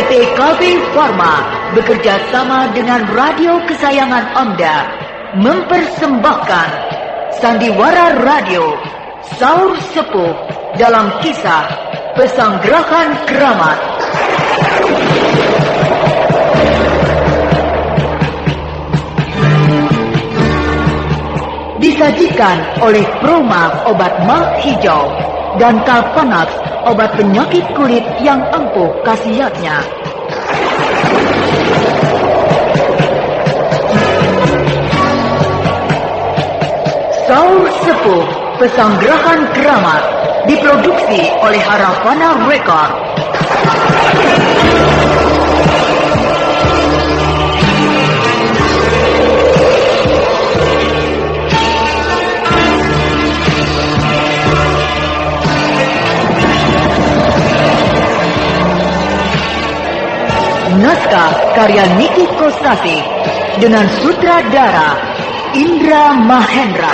PT KB Pharma bekerja sama dengan radio kesayangan Anda mempersembahkan Sandiwara Radio Saur Sepuh dalam kisah Pesanggerahan Keramat. Disajikan oleh Proma obat mah hijau dan Kalpanax obat penyakit kulit yang ampuh khasiatnya. Saur Sepuh Pesanggerahan Keramat diproduksi oleh Haravana Record. Naskah karya Niki Kosasi dengan sutradara Indra Mahendra.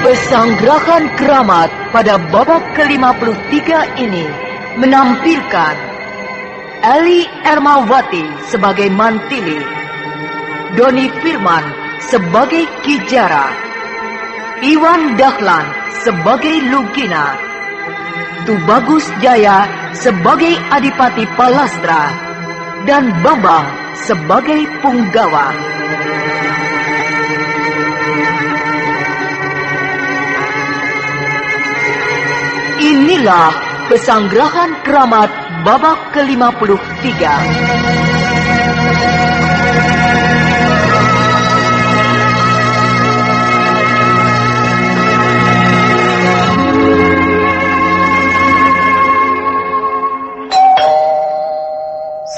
Pesanggerahan Keramat pada babak ke-53 ini menampilkan Eli Ermawati sebagai Mantili, Doni Firman sebagai Kijara, Iwan Dahlan sebagai Lugina, Tubagus Jaya sebagai Adipati Palastra, dan Bambang sebagai Punggawa. Inilah Pesanggerahan Keramat babak ke-53.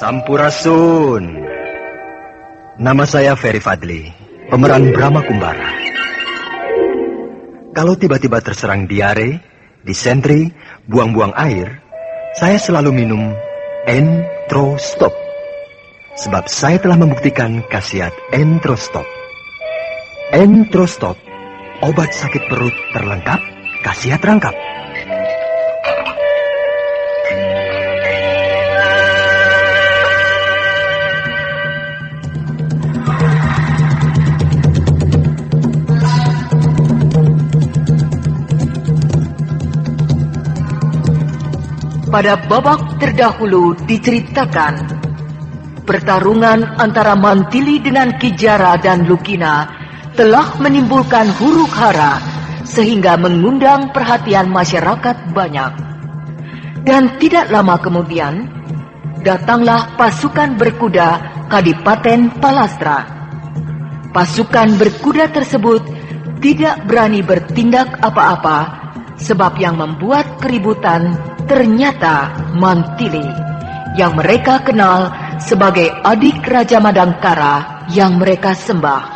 Sampurasun. Nama saya Ferry Fadli, pemeran Brahma Kumbara. Kalau tiba-tiba terserang diare, disentri, buang-buang air, saya selalu minum Entrostop. Sebab saya telah membuktikan khasiat Entrostop. Entrostop, obat sakit perut terlengkap, khasiat rangkap. Pada babak terdahulu diceritakan pertarungan antara Mantili dengan Kijara dan Lugina telah menimbulkan huru-hara sehingga mengundang perhatian masyarakat banyak. Dan tidak lama kemudian datanglah pasukan berkuda Kadipaten Palastra. Pasukan berkuda tersebut tidak berani bertindak apa-apa sebab yang membuat keributan ternyata Mantili yang mereka kenal sebagai adik Raja Madangkara yang mereka sembah.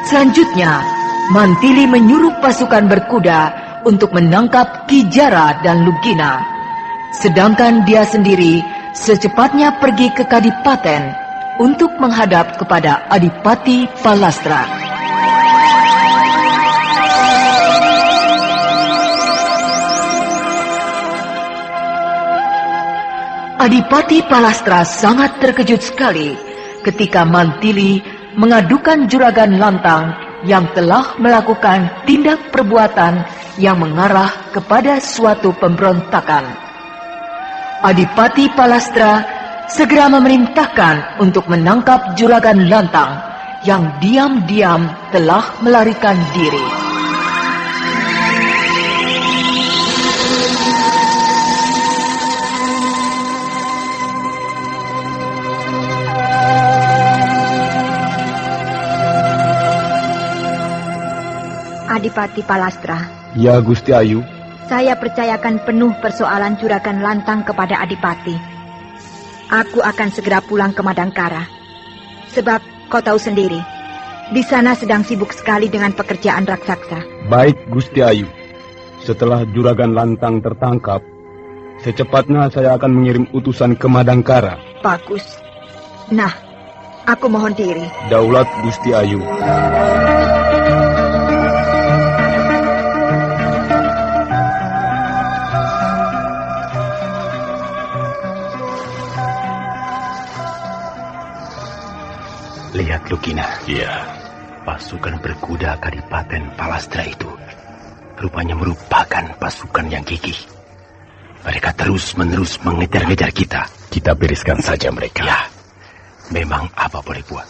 Selanjutnya, Mantili menyuruh pasukan berkuda untuk menangkap Kijara dan Lugina, sedangkan dia sendiri secepatnya pergi ke Kadipaten untuk menghadap kepada Adipati Palastra. Adipati Palastra sangat terkejut sekali ketika Mantili mengadukan Juragan Lantang yang telah melakukan tindak perbuatan yang mengarah kepada suatu pemberontakan. Adipati Palastra segera memerintahkan untuk menangkap Juragan Lantang yang diam-diam telah melarikan diri. Adipati Palastra. Ya, Gusti Ayu. Saya percayakan penuh persoalan Juragan Lantang kepada Adipati. Aku akan segera pulang ke Madangkara. Sebab kau tahu sendiri, di sana sedang sibuk sekali dengan pekerjaan raksasa. Baik, Gusti Ayu. Setelah Juragan Lantang tertangkap, secepatnya saya akan mengirim utusan ke Madangkara Bagus. Nah, aku mohon diri. Daulat Gusti Ayu. Lihat Lugina. Iya. Pasukan berkuda Kadipaten Palastra itu rupanya merupakan pasukan yang gigih. Mereka terus-menerus mengejar-ngejar kita. Kita bereskan saja mereka. Ya, memang apa boleh buat.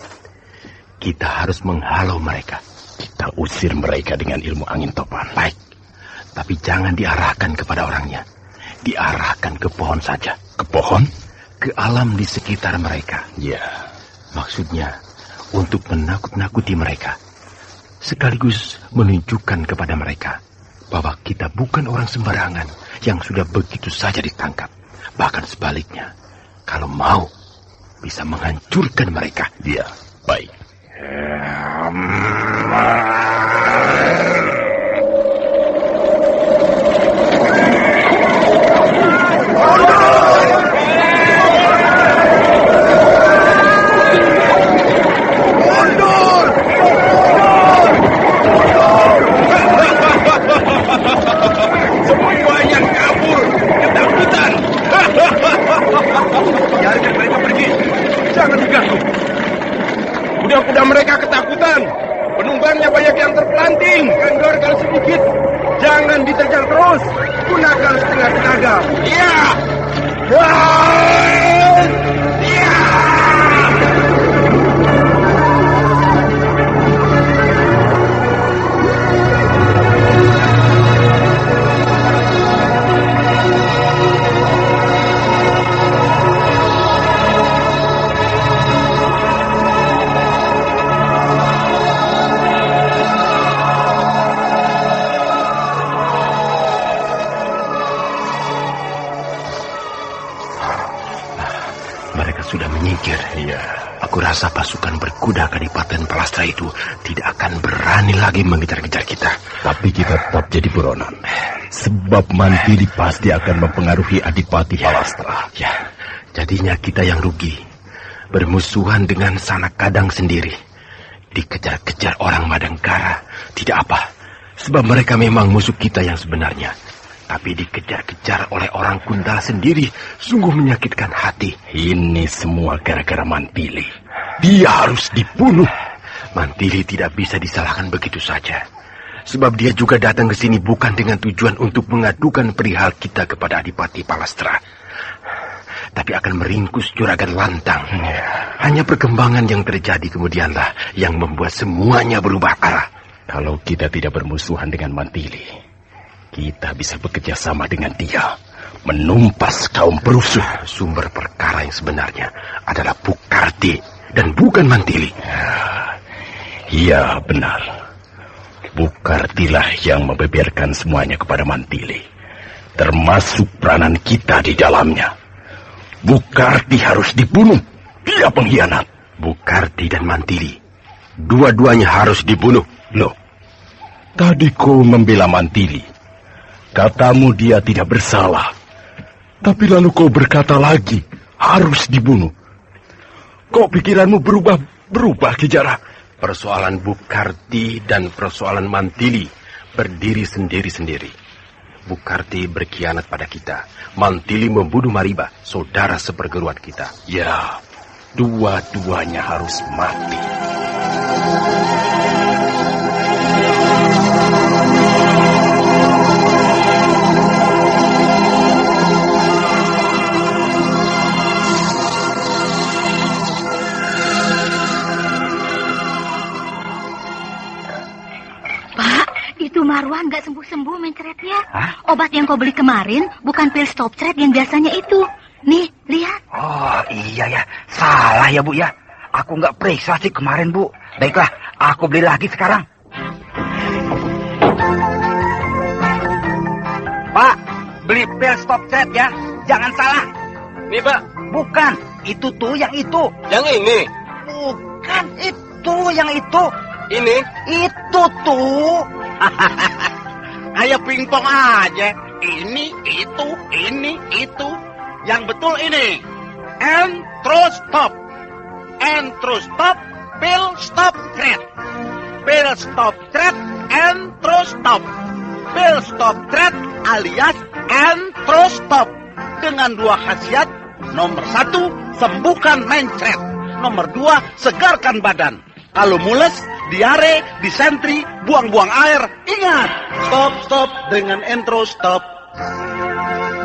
Kita harus menghalau mereka. Kita usir mereka dengan ilmu angin topan. Baik, tapi jangan diarahkan kepada orangnya. Diarahkan ke pohon saja. Ke pohon? Ke alam di sekitar mereka. Ya. Maksudnya, untuk menakut-nakuti mereka. Sekaligus menunjukkan kepada mereka bahwa kita bukan orang sembarangan yang sudah begitu saja ditangkap. Bahkan sebaliknya, kalau mau, bisa menghancurkan mereka. Iya, baik. Kuda-kuda mereka ketakutan. Penumpangnya banyak yang terpelanting. Kendorkan sedikit. Jangan diterjang terus. Gunakan setengah tenaga. Iya. Iya. Sudah menyingkir. Iya. Aku rasa pasukan berkuda Kadipaten Palastra itu tidak akan berani lagi mengejar-ngejar kita. Tapi kita tetap jadi buronan. Sebab Mantili pasti akan mempengaruhi Adipati Palastra. Ya, jadinya kita yang rugi. Bermusuhan dengan Sanak Kadang sendiri. Dikejar-kejar orang Madangkara. Tidak apa. Sebab mereka memang musuh kita yang sebenarnya. Tapi dikejar-kejar oleh orang Kuntala sendiri sungguh menyakitkan hati. Ini semua gara-gara Mantili. Dia harus dibunuh. Mantili tidak bisa disalahkan begitu saja. Sebab dia juga datang ke sini bukan dengan tujuan untuk mengadukan perihal kita kepada Adipati Palastra. Tapi akan meringkus Juragan Lantang. Hanya perkembangan yang terjadi kemudianlah yang membuat semuanya berubah arah. Kalau kita tidak bermusuhan dengan Mantili, kita bisa bekerja sama dengan dia, menumpas kaum perusuh. Sumber perkara yang sebenarnya adalah Bukarti dan bukan Mantili. Iya, benar. Bukartilah yang membeberkan semuanya kepada Mantili, termasuk peranan kita di dalamnya. Bukarti harus dibunuh. Dia pengkhianat. Bukarti dan Mantili, dua-duanya harus dibunuh. Loh, tadi kau membela Mantili. Katamu dia tidak bersalah. Tapi lalu kau berkata lagi, harus dibunuh. Kok pikiranmu berubah Ki Jara? Persoalan Bukarti dan persoalan Mantili berdiri sendiri-sendiri. Bukarti berkhianat pada kita. Mantili membunuh Mariba, saudara seperguruan kita. Ya, dua-duanya harus mati. Marwan nggak sembuh-sembuh mencretnya. Obat yang kau beli kemarin bukan pil stop thread yang biasanya itu. Nih, lihat. Oh, iya ya. Salah ya, Bu ya. Aku nggak periksa sih kemarin, Bu. Baiklah, aku beli lagi sekarang. Pak, beli pil stop thread ya. Jangan salah. Nih, Pak. Bukan, itu tuh yang itu. Yang ini? Bukan, itu yang itu. Ini? Itu tuh. Kayak pingpong aja. Ini, itu. Yang betul ini. and throw stop. And throw stop, pil stop threat. Pil stop threat and throw stop. Pil stop threat alias and throw stop. Dengan 2 khasiat. Nomor 1, sembuhkan mencret. Nomor 2, segarkan badan. Kalau mules, diare, disentri, buang-buang air, ingat, stop dengan entro stop.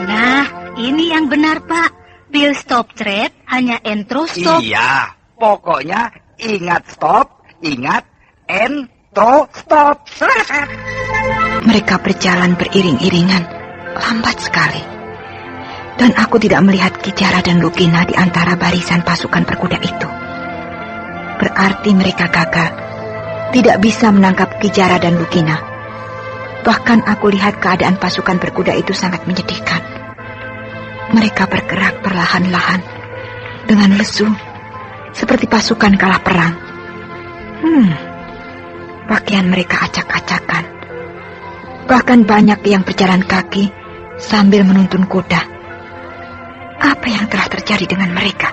Nah, ini yang benar, Pak. Pil stop threat hanya entro stop. Iya, pokoknya ingat stop, ingat entro stop. Mereka berjalan beriring-iringan, lambat sekali. Dan aku tidak melihat Kijara dan Lugina di antara barisan pasukan berkuda itu. Berarti mereka gagal, tidak bisa menangkap Kijara dan Lugina. Bahkan aku lihat keadaan pasukan berkuda itu sangat menyedihkan. Mereka bergerak perlahan-lahan, dengan lesu, seperti pasukan kalah perang. Pakaian mereka acak-acakan. Bahkan banyak yang berjalan kaki sambil menuntun kuda. Apa yang telah terjadi dengan mereka?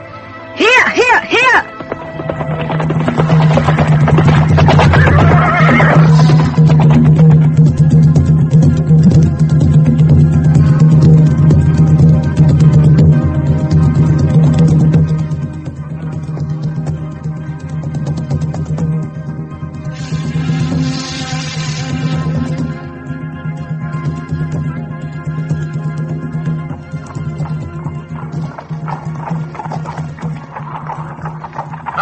Hiya, hiya, hiya!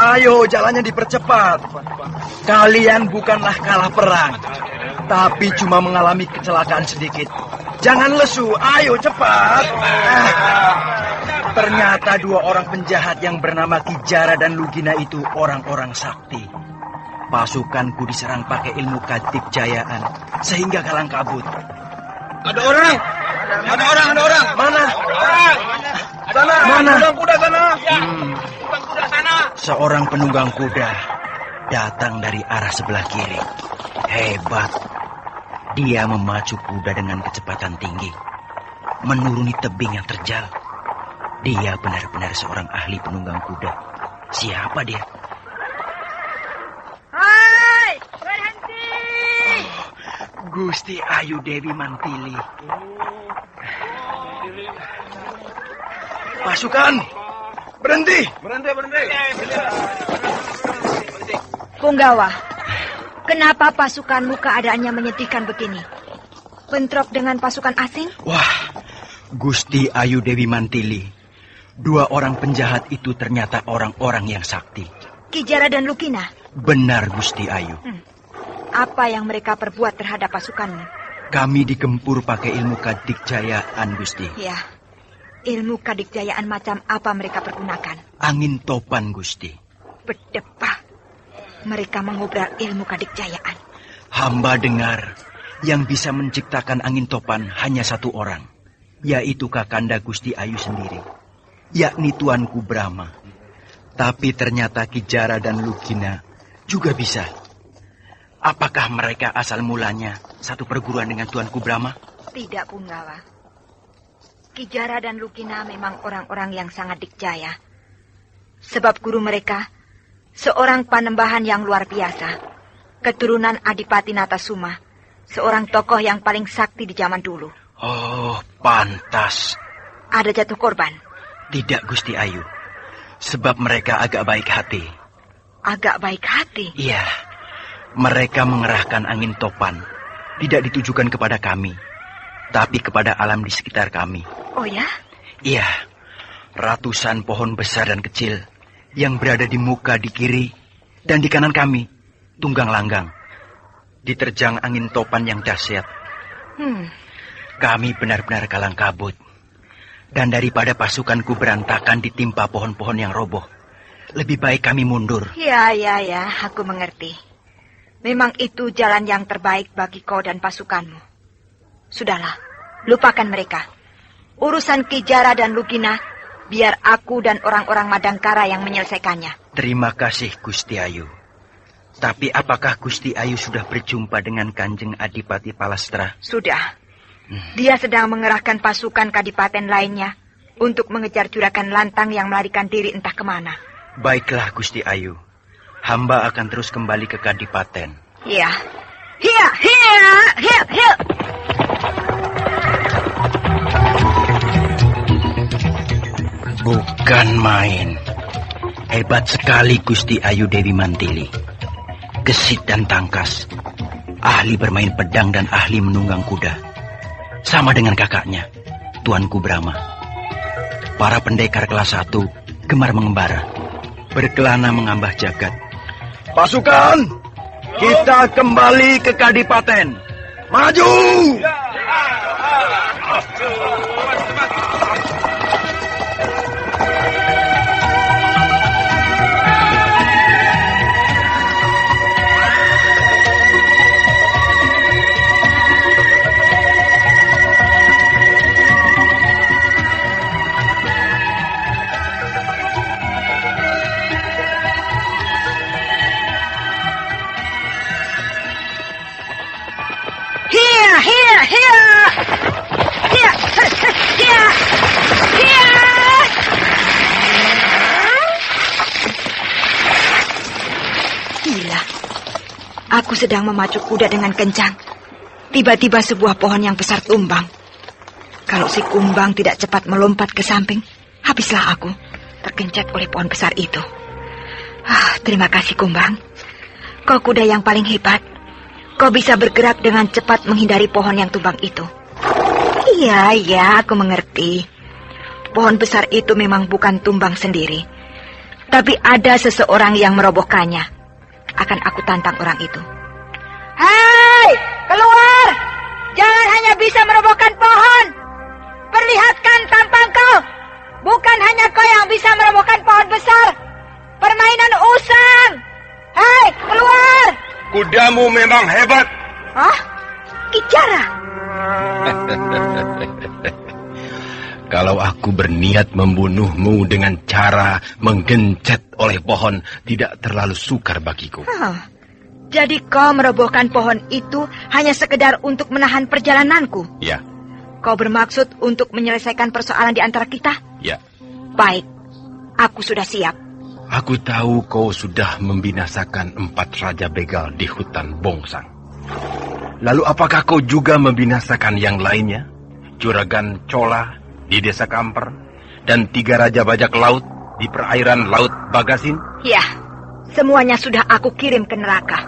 Ayo, jalannya dipercepat. Kalian bukanlah kalah perang, tapi cuma mengalami kecelakaan sedikit. Jangan lesu, ayo cepat. Ternyata 2 orang penjahat yang bernama Kijara dan Lugina itu orang-orang sakti. Pasukanku diserang pakai ilmu Kadik Jayaan, sehingga kalang kabut. Ada orang. Mana? Sana. Mana? Penunggang kuda sana. Penunggang kuda sana. Seorang penunggang kuda datang dari arah sebelah kiri. Hebat. Dia memacu kuda dengan kecepatan tinggi, menuruni tebing yang terjal. Dia benar-benar seorang ahli penunggang kuda. Siapa dia? Hai, berhenti! Gusti Ayu Dewi Mantili. Pasukan, berhenti. Punggawa, kenapa pasukanmu keadaannya menyedihkan begini? Bentrok dengan pasukan asing? Wah, Gusti Ayu Dewi Mantili. 2 orang penjahat itu ternyata orang-orang yang sakti. Kijara dan Lugina? Benar, Gusti Ayu. Apa yang mereka perbuat terhadap pasukanmu? Kami digempur pakai ilmu Kadik Jayaan, Gusti. Ya, ilmu Kadik Jayaan macam apa mereka pergunakan? Angin topan, Gusti. Berdebah. Mereka mengobral ilmu Kadik Jayaan. Hamba dengar yang bisa menciptakan angin topan hanya 1 orang, yaitu Kakanda Gusti Ayu sendiri, yakni Tuanku Brahma. Tapi ternyata Kijara dan Lugina juga bisa. Apakah mereka asal mulanya satu perguruan dengan Tuanku Brahma? Tidak, Punggawa. Kijara dan Lugina memang orang-orang yang sangat dikjaya. Sebab guru mereka seorang panembahan yang luar biasa, keturunan Adipati Natasuma, seorang tokoh yang paling sakti di zaman dulu. Oh, pantas. Ada jatuh korban? Tidak, Gusti Ayu. Sebab mereka agak baik hati. Agak baik hati? Iya. Mereka mengerahkan angin topan. Tidak ditujukan kepada kami, tapi kepada alam di sekitar kami. Oh ya? Iya. Ratusan pohon besar dan kecil yang berada di muka, di kiri, dan di kanan kami, tunggang langgang, diterjang angin topan yang dahsyat. Kami benar-benar kalang kabut. Dan daripada pasukanku berantakan ditimpa pohon-pohon yang roboh, lebih baik kami mundur. Ya, aku mengerti. Memang itu jalan yang terbaik bagi kau dan pasukanmu. Sudahlah, lupakan mereka. Urusan Kijara dan Lugina, biar aku dan orang-orang Madangkara yang menyelesaikannya. Terima kasih, Gusti Ayu. Tapi apakah Gusti Ayu sudah berjumpa dengan Kanjeng Adipati Palastra? Sudah. Dia sedang mengerahkan pasukan kadipaten lainnya untuk mengejar juragan lantang yang melarikan diri entah kemana. Baiklah, Gusti Ayu. Hamba akan terus kembali ke Kadipaten. Iya. Hiya, hiya, hiya, hiya. Bukan main. Hebat sekali Gusti Ayu Dewi Mantili. Gesit dan tangkas. Ahli bermain pedang dan ahli menunggang kuda. Sama dengan kakaknya, Tuanku Brahma. Para pendekar kelas 1 gemar mengembara, berkelana mengambah jagat. Pasukan, kita kembali ke Kadipaten. Maju! Gila. Aku sedang memacu kuda dengan kencang. Tiba-tiba sebuah pohon yang besar tumbang. Kalau si Kumbang tidak cepat melompat ke samping, habislah aku tergencet oleh pohon besar itu. Terima kasih Kumbang. Kau kuda yang paling hebat. Kau bisa bergerak dengan cepat menghindari pohon yang tumbang itu. Iya, aku mengerti. Pohon besar itu memang bukan tumbang sendiri. Tapi ada seseorang yang merobohkannya. Akan aku tantang orang itu. Hei, keluar! Jangan hanya bisa merobohkan pohon. Perlihatkan tampang kau. Bukan hanya kau yang bisa merobohkan pohon besar. Permainan usang. Hei, keluar! Kudamu memang hebat. Hah? Kijara? Kalau aku berniat membunuhmu dengan cara menggencet oleh pohon, tidak terlalu sukar bagiku. Jadi kau merobohkan pohon itu hanya sekedar untuk menahan perjalananku? Ya. Kau bermaksud untuk menyelesaikan persoalan di antara kita? Ya. Baik, aku sudah siap. Aku tahu kau sudah membinasakan 4 raja begal di hutan Bongsang. Lalu apakah kau juga membinasakan yang lainnya? Juragan Cola di desa Kamper dan 3 raja bajak laut di perairan Laut Bagasin? Ya, semuanya sudah aku kirim ke neraka.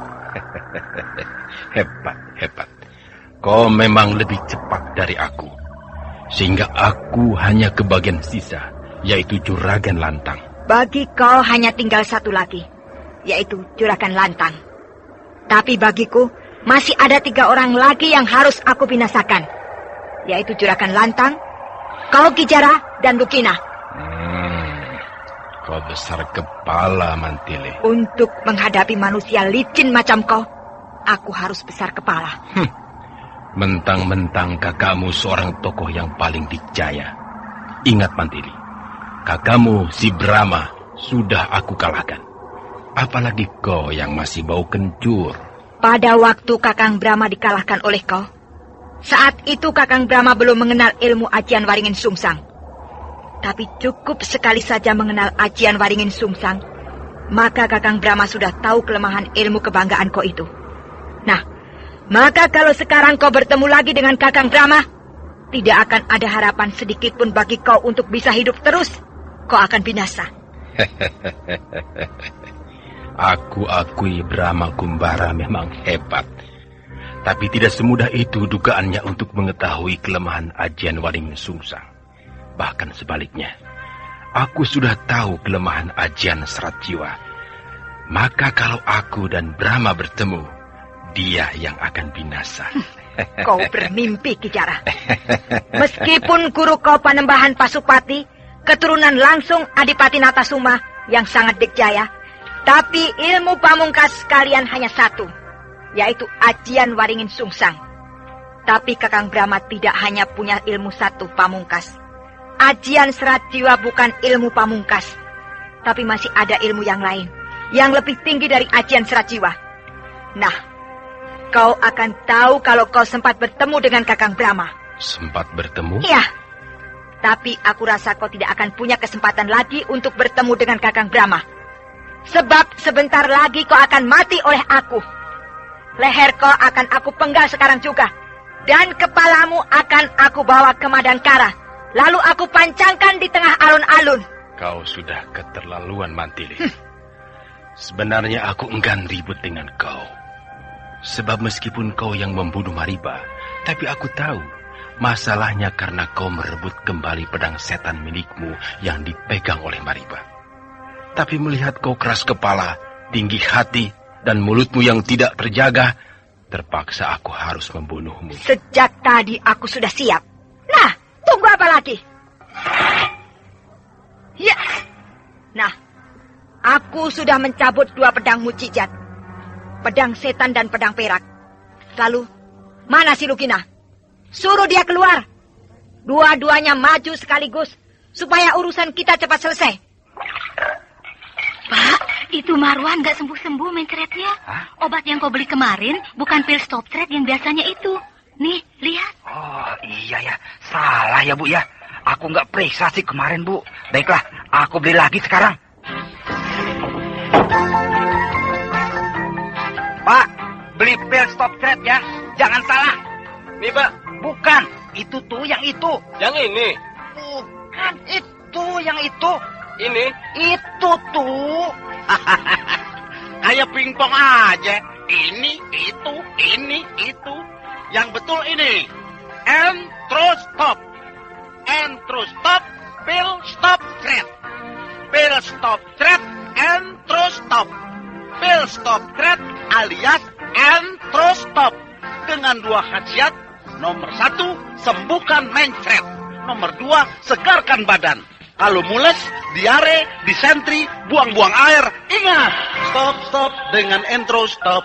Hebat. Kau memang lebih cepat dari aku. Sehingga aku hanya kebagian sisa, yaitu Juragan Lantang. Bagi kau hanya tinggal satu lagi, yaitu Juragan Lantang. Tapi bagiku masih ada 3 orang lagi yang harus aku binasakan, yaitu Juragan Lantang, kau Kijara, dan Lukina. Kau besar kepala, Mantili. Untuk menghadapi manusia licin macam kau, aku harus besar kepala. Mentang-mentang kakakmu seorang tokoh yang paling dikjaya. Ingat, Mantili, kakakmu si Brahma sudah aku kalahkan. Apalagi kau yang masih bau kencur. Pada waktu Kakang Brahma dikalahkan oleh kau, saat itu Kakang Brahma belum mengenal ilmu ajian Waringin Sungsang. Tapi cukup sekali saja mengenal ajian Waringin Sungsang, maka Kakang Brahma sudah tahu kelemahan ilmu kebanggaan kau itu. Nah, maka kalau sekarang kau bertemu lagi dengan Kakang Brahma, tidak akan ada harapan sedikit pun bagi kau untuk bisa hidup terus. Kau akan binasa. Aku akui Brahma Kumbara memang hebat. Tapi tidak semudah itu dugaannya untuk mengetahui kelemahan ajian Waringin Sungsang. Bahkan sebaliknya, aku sudah tahu kelemahan ajian Serat Jiwa. Maka kalau aku dan Brahma bertemu, dia yang akan binasa. Kau bermimpi, Kijara. Meskipun guru kau Panembahan Pasupati, keturunan langsung Adipati Natasuma yang sangat dikjaya, tapi ilmu pamungkas kalian hanya satu, yaitu ajian Waringin Sungsang. Tapi Kakang Brahma tidak hanya punya ilmu satu pamungkas. Ajian Serat Jiwa bukan ilmu pamungkas, tapi masih ada ilmu yang lain, yang lebih tinggi dari ajian Serat Jiwa. Nah, kau akan tahu kalau kau sempat bertemu dengan Kakang Brahma. Sempat bertemu? Iya. Tapi aku rasa kau tidak akan punya kesempatan lagi untuk bertemu dengan Kakang Brahma. Sebab sebentar lagi kau akan mati oleh aku. Leher kau akan aku penggal sekarang juga. Dan kepalamu akan aku bawa ke Madangkara. Lalu aku pancangkan di tengah alun-alun. Kau sudah keterlaluan, Mantili. Sebenarnya aku enggan ribut dengan kau. Sebab meskipun kau yang membunuh Mariba, tapi aku tahu masalahnya karena kau merebut kembali pedang setan milikmu yang dipegang oleh Mariba. Tapi melihat kau keras kepala, tinggi hati, dan mulutmu yang tidak terjaga, terpaksa aku harus membunuhmu. Sejak tadi aku sudah siap. Nah, tunggu apa lagi? Ya. Nah, aku sudah mencabut 2 pedang mujizat. Pedang setan dan pedang perak. Lalu, mana si Lugina? Suruh dia keluar. Dua-duanya maju sekaligus, supaya urusan kita cepat selesai. Pak, itu Marwan gak sembuh-sembuh mencretnya. Obat yang kau beli kemarin bukan pil stop thread yang biasanya itu. Nih, lihat. Oh, iya ya. Salah ya, Bu ya. Aku nggak periksa sih kemarin, Bu. Baiklah, aku beli lagi sekarang. Pak, beli pil stop thread ya. Jangan salah. Nih, Pak. Bukan, itu tuh yang itu. Yang ini. Bukan, itu yang itu. Ini. Itu tuh. Kayak pingpong aja. Ini, itu. Yang betul ini. Entrostop. Entrostop, pil stop thread. Pil stop thread, entrostop. Pil stop thread alias entrostop. Dengan 2 khasiat. Nomor 1, sembuhkan mencret. Nomor 2, segarkan badan. Kalau mules, diare, disentri, buang-buang air, ingat, stop dengan entrostop.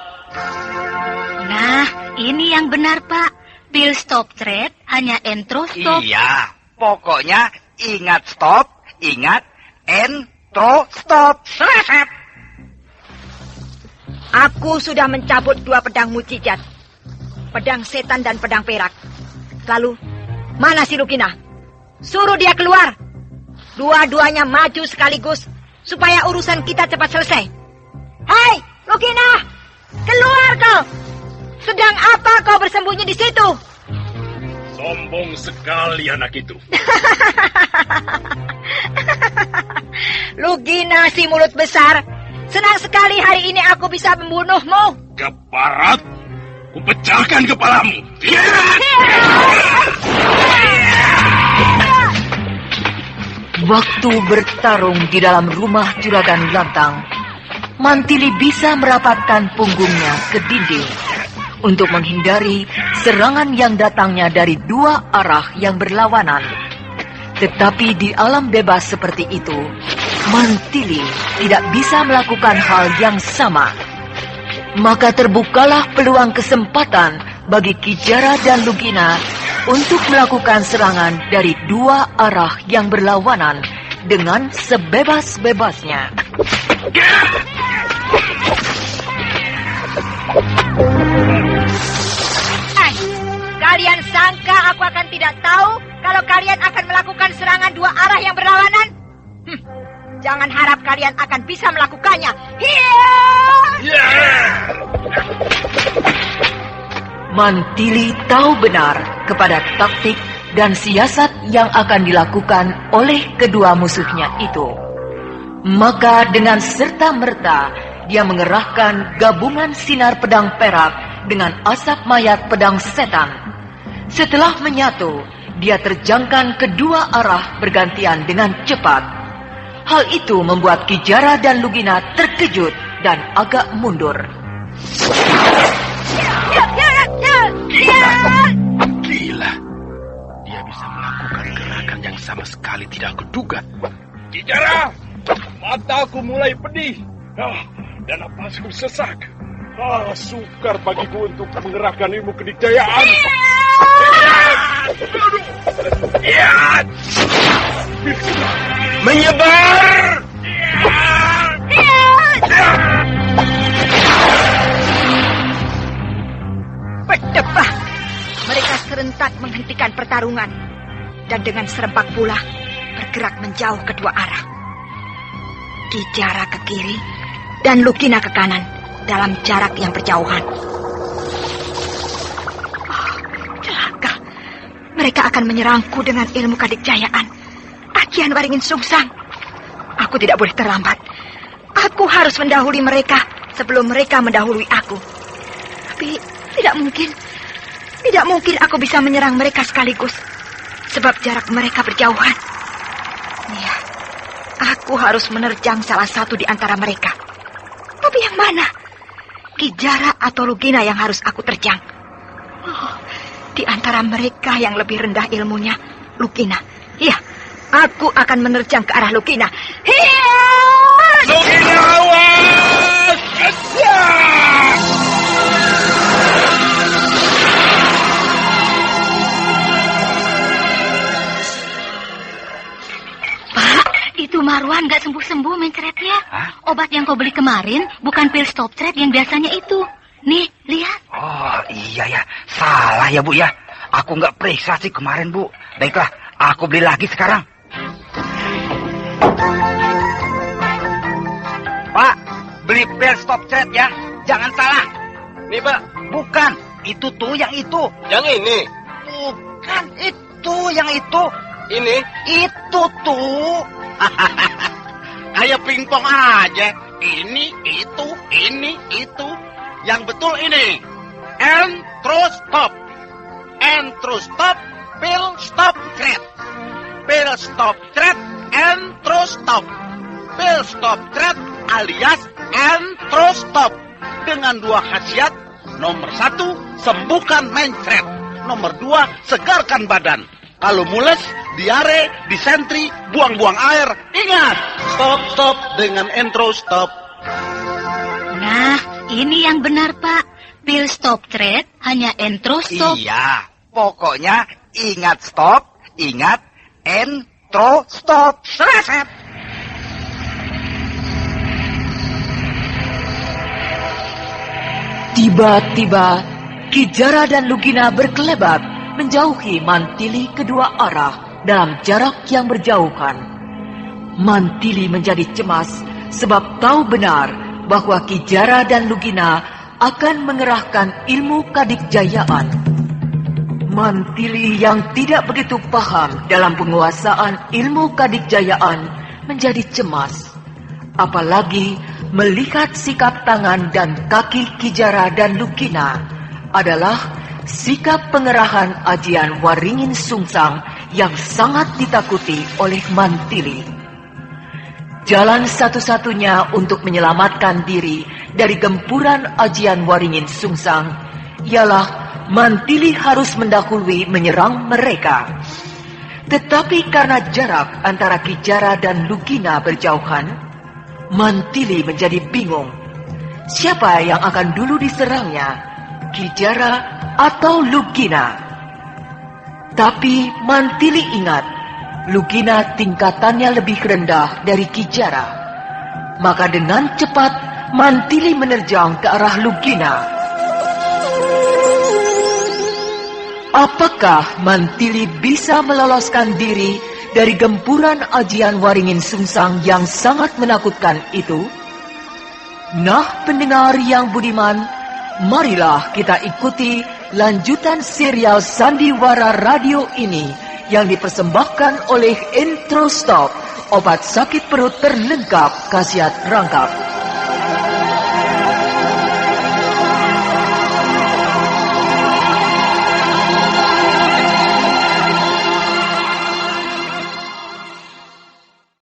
Nah, ini yang benar, Pak. Pil stop thread hanya entrostop. Iya, pokoknya ingat stop, ingat entrostop. Selesai. Aku sudah mencabut 2 pedang mujizat. Pedang setan dan pedang perak. Lalu, mana si Lugina? Suruh dia keluar. Dua-duanya maju sekaligus, supaya urusan kita cepat selesai. Hei, Lugina! Keluar kau! Sedang apa kau bersembunyi di situ? Sombong sekali anak itu. Lugina si mulut besar. Senang sekali hari ini aku bisa membunuhmu. Keparat, kupecahkan kepalamu. Waktu bertarung di dalam rumah Juragan Lantang, Mantili bisa merapatkan punggungnya ke dinding untuk menghindari serangan yang datangnya dari 2 arah yang berlawanan. Tetapi di alam bebas seperti itu, Mantili tidak bisa melakukan hal yang sama. Maka terbukalah peluang kesempatan bagi Ki Jara dan Lugina untuk melakukan serangan dari 2 arah yang berlawanan dengan sebebas-bebasnya. Kalian sangka aku akan tidak tahu kalau kalian akan melakukan serangan 2 arah yang berlawanan? Jangan harap kalian akan bisa melakukannya. Mantili tahu benar kepada taktik dan siasat yang akan dilakukan oleh kedua musuhnya itu. Maka dengan serta-merta dia mengerahkan gabungan sinar pedang perak dengan asap mayat pedang setan. Setelah menyatu, dia terjangkan kedua arah bergantian dengan cepat. Hal itu membuat Ki Jara dan Lugina terkejut dan agak mundur. Gila. Dia bisa melakukan gerakan yang sama sekali tidak kuduga. Ki Jara, mataku mulai pedih. Dan napasku sesak. Sukar bagiku untuk mengerahkan ilmu kedikjayaan. Menyebar! Berdebah! Mereka serentak menghentikan pertarungan. dan dengan serempak pula bergerak menjauh kedua arah. Ki Jara ke kiri dan Lugina ke kanan dalam jarak yang berjauhan. Oh, celaka. Mereka akan menyerangku dengan ilmu kadikjayaan Ajian Waringin Sungsang. Aku tidak boleh terlambat. Aku harus mendahului mereka sebelum mereka mendahului aku. Tapi tidak mungkin. Tidak mungkin aku bisa menyerang mereka sekaligus. Sebab jarak mereka berjauhan. Ya, aku harus menerjang salah satu di antara mereka. Tapi yang mana? Ki Jara atau Lugina yang harus aku terjang? Oh, di antara mereka yang lebih rendah ilmunya, Lugina. Ya, aku akan menerjang ke arah Lugina. Hiya! Lugina, awas! Itu Marwan gak sembuh-sembuh mencretnya. Obat yang kau beli kemarin bukan pil stop thread yang biasanya itu. Nih, lihat. Oh, iya ya. Salah ya, Bu ya. Aku nggak periksa sih kemarin, Bu. Baiklah, aku beli lagi sekarang. Pak, beli pil stop thread ya. Jangan salah. Nih, Pak. Bukan, itu tuh yang itu. Yang ini. Bukan, itu yang itu. Ini. Itu tuh. Kayak pingpong aja. Ini, itu. Yang betul ini. Entrostop. Entrostop, pil stop thread. Pil stop thread, entrostop. Pil stop thread alias entrostop. Dengan 2 khasiat. Nomor 1, sembuhkan mencret. Nomor 2, segarkan badan. Kalau mules, diare, disentri, buang-buang air. Ingat, stop dengan entrostop. Nah, ini yang benar, Pak. Pil stop thread hanya entrostop. Iya, pokoknya ingat stop, ingat entrostop. Seret. Tiba-tiba, Ki Jara dan Lugina berkelebat menjauhi Mantili kedua arah dalam jarak yang berjauhan. Mantili menjadi cemas sebab tahu benar bahwa Ki Jara dan Lugina akan mengerahkan ilmu kadikjayaan. Mantili yang tidak begitu paham dalam penguasaan ilmu kadikjayaan menjadi cemas. Apalagi melihat sikap tangan dan kaki Ki Jara dan Lugina adalah sikap pengerahan Ajian Waringin Sungsang yang sangat ditakuti oleh Mantili. Jalan satu-satunya untuk menyelamatkan diri dari gempuran Ajian Waringin Sungsang ialah Mantili harus mendahului menyerang mereka. Tetapi karena jarak antara Ki Jara dan Lugina berjauhan, Mantili menjadi bingung. Siapa yang akan dulu diserangnya, Ki Jara atau Lugina? Tapi Mantili ingat, Lugina tingkatannya lebih rendah dari Ki Jara. Maka dengan cepat Mantili menerjang ke arah Lugina. Apakah Mantili bisa meloloskan diri dari gempuran Ajian Waringin Sungsang yang sangat menakutkan itu? Nah, pendengar yang budiman, marilah kita ikuti lanjutan serial Sandiwara Radio ini yang dipersembahkan oleh Entrostop, obat sakit perut terlengkap khasiat rangkap.